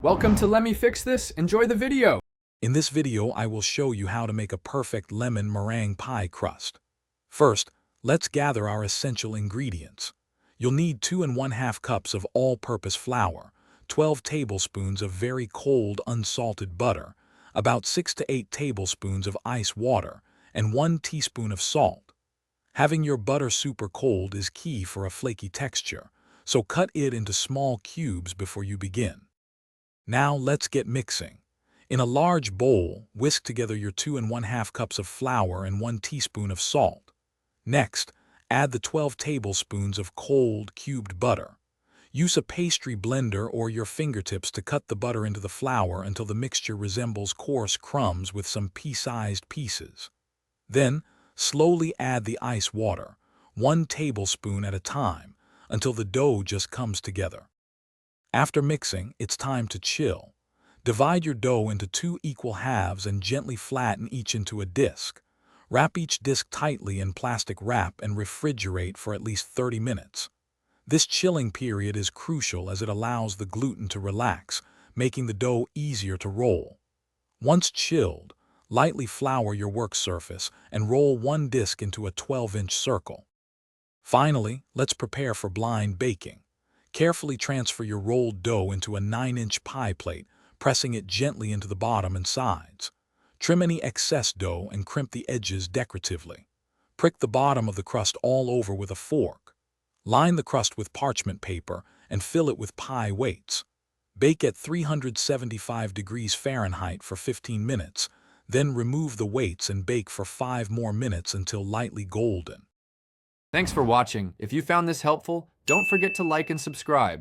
Welcome to Let Me Fix This. Enjoy the video. In this video, I will show you how to make a perfect lemon meringue pie crust. First, let's gather our essential ingredients. You'll need 2½ cups of all-purpose flour, 12 tablespoons of very cold unsalted butter, about 6 to 8 tablespoons of ice water, and 1 teaspoon of salt. Having your butter super cold is key for a flaky texture, so cut it into small cubes before you begin. Now let's get mixing. In a large bowl, whisk together your 2½ cups of flour and 1 teaspoon of salt. Next, add the 12 tablespoons of cold, cubed butter. Use a pastry blender or your fingertips to cut the butter into the flour until the mixture resembles coarse crumbs with some pea-sized pieces. Then, slowly add the ice water, 1 tablespoon at a time, until the dough just comes together. After mixing, it's time to chill. Divide your dough into 2 equal halves and gently flatten each into a disc. Wrap each disc tightly in plastic wrap and refrigerate for at least 30 minutes. This chilling period is crucial as it allows the gluten to relax, making the dough easier to roll. Once chilled, lightly flour your work surface and roll 1 disc into a 12-inch circle. Finally, let's prepare for blind baking. Carefully transfer your rolled dough into a 9-inch pie plate, pressing it gently into the bottom and sides. Trim any excess dough and crimp the edges decoratively. Prick the bottom of the crust all over with a fork. Line the crust with parchment paper and fill it with pie weights. Bake at 375 degrees Fahrenheit for 15 minutes, then remove the weights and bake for 5 more minutes until lightly golden. Thanks for watching. If you found this helpful, don't forget to like and subscribe.